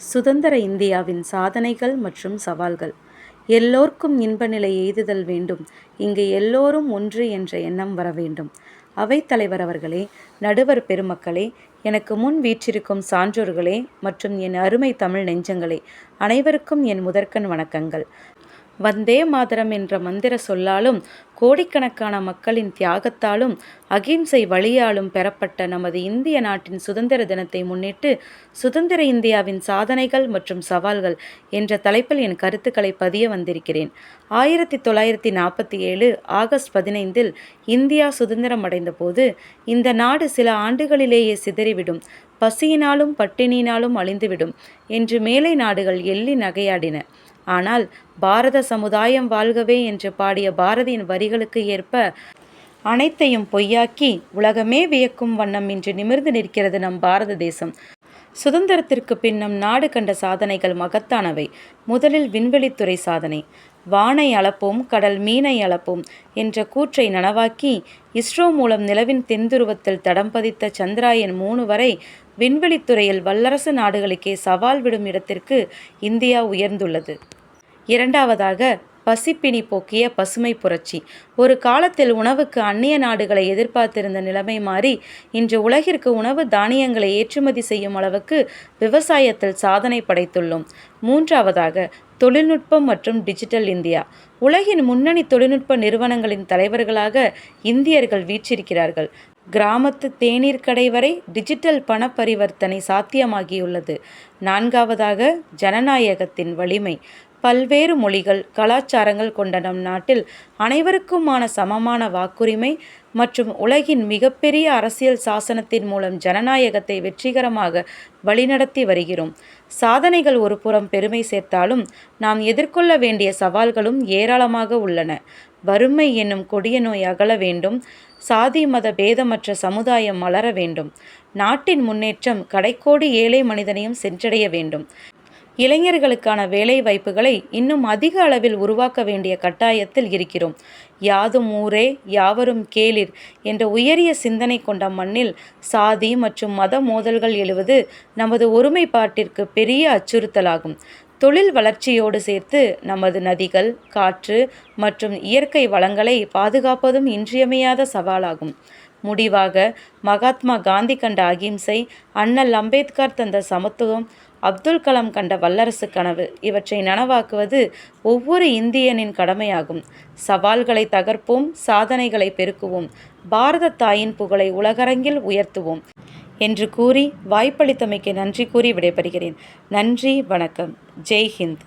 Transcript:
சுதந்திர இந்தியாவின் சாதனைகள் மற்றும் சவால்கள். எல்லோர்க்கும் இன்ப நிலை எய்துதல் வேண்டும். இங்கு எல்லோரும் ஒன்று என்ற எண்ணம் வர வேண்டும். அவைத்தலைவர் அவர்களே, நடுவர் பெருமக்களே, எனக்கு முன் வீற்றிருக்கும் சான்றோர்களே மற்றும் என் அருமை தமிழ் நெஞ்சங்களே, அனைவருக்கும் என் முதற்கண் வணக்கங்கள். வந்தே மாதரம் என்ற மந்திர சொல்லாலும் கோடிக்கணக்கான மக்களின் தியாகத்தாலும் அகிம்சை வழியாலும் பெறப்பட்ட நமது இந்திய நாட்டின் சுதந்திர தினத்தை முன்னிட்டு சுதந்திர இந்தியாவின் சாதனைகள் மற்றும் சவால்கள் என்ற தலைப்பில் என் கருத்துக்களை பதிய வந்திருக்கிறேன். 1947 ஆகஸ்ட் 15 இந்தியா சுதந்திரம் அடைந்த போது இந்த நாடு சில ஆண்டுகளிலேயே சிதறிவிடும், பசியினாலும் பட்டினியினாலும் அழிந்துவிடும் என்று மேலை நாடுகள் எள்ளி நகையாடின. ஆனால் பாரத சமுதாயம் வாழ்கவே என்று பாடிய பாரதியின் வரிகளுக்கு ஏற்ப அனைத்தையும் பொய்யாக்கி உலகமே வியக்கும் வண்ணம் இன்று நிமிர்ந்து நிற்கிறது நம் பாரத தேசம். சுதந்திரத்திற்கு பின் நம் நாடு கண்ட சாதனைகள் மகத்தானவை. முதலில் விண்வெளித்துறை சாதனை. வானை அளப்போம், கடல் மீனை அளப்போம் என்ற கூற்றை நனவாக்கி இஸ்ரோ மூலம் நிலவின் தென்துருவத்தில் தடம் பதித்த சந்திராயன் 3 வரை விண்வெளித்துறையில் வல்லரசு நாடுகளுக்கே சவால் விடும் இடத்திற்கு இந்தியா உயர்ந்துள்ளது. இரண்டாவதாக, பசிப்பினி போக்கிய பசுமை புரட்சி. ஒரு காலத்தில் உணவுக்கு அந்நிய நாடுகளை எதிர்பார்த்திருந்த நிலைமை மாறி இன்று உலகிற்கு உணவு தானியங்களை ஏற்றுமதி செய்யும் அளவுக்கு விவசாயத்தில் சாதனை படைத்துள்ளோம். மூன்றாவதாக, தொழில்நுட்பம் மற்றும் டிஜிட்டல் இந்தியா. உலகின் முன்னணி தொழில்நுட்ப நிறுவனங்களின் தலைவர்களாக இந்தியர்கள் வீற்றிருக்கிறார்கள். கிராமத்து தேநீர் கடை வரை டிஜிட்டல் பண பரிவர்த்தனை சாத்தியமாகியுள்ளது. நான்காவதாக, ஜனநாயகத்தின் வலிமை. பல்வேறு மொழிகள், கலாச்சாரங்கள் கொண்ட நம் நாட்டில் அனைவருக்குமான சமமான வாக்குரிமை மற்றும் உலகின் மிகப்பெரிய அரசியல் சாசனத்தின் மூலம் ஜனநாயகத்தை வெற்றிகரமாக வழிநடத்தி வருகிறோம். சாதனைகள் ஒரு புறம் பெருமை சேர்த்தாலும் நாம் எதிர்கொள்ள வேண்டிய சவால்களும் ஏராளமாக உள்ளன. வறுமை என்னும் கொடிய நோய் அகல வேண்டும். சாதி மத பேதமற்ற சமுதாயம் மலர வேண்டும். நாட்டின் முன்னேற்றம் கடைக்கோடி ஏழை மனிதனையும் சென்றடைய வேண்டும். இளைஞர்களுக்கான வேலை வாய்ப்புகளை இன்னும் அதிக அளவில் உருவாக்க வேண்டிய கட்டாயத்தில் இருக்கிறோம். யாதும் ஊரே யாவரும் கேளிர் என்ற உயரிய சிந்தனை கொண்ட மண்ணில் சாதி மற்றும் மத மோதல்கள் எழுவது நமது ஒருமைப்பாட்டிற்கு பெரிய அச்சுறுத்தலாகும். தொழில் வளர்ச்சியோடு சேர்த்து நமது நதிகள், காற்று மற்றும் இயற்கை வளங்களை பாதுகாப்பதும் இன்றியமையாத சவாலாகும். முடிவாக, மகாத்மா காந்தி கண்ட அகிம்சை, அண்ணல் அம்பேத்கர் தந்த சமத்துவம், அப்துல் கலாம் கண்ட வல்லரசு கனவு இவற்றை நனவாக்குவது ஒவ்வொரு இந்தியனின் கடமையாகும். சவால்களை தகர்ப்போம், சாதனைகளை பெருக்குவோம், பாரத தாயின் புகழை உலகரங்கில் உயர்த்துவோம் என்று கூறி வாய்ப்பளித்தமைக்கு நன்றி கூறி விடைபெறுகிறேன். நன்றி, வணக்கம். ஜெய் ஹிந்த்.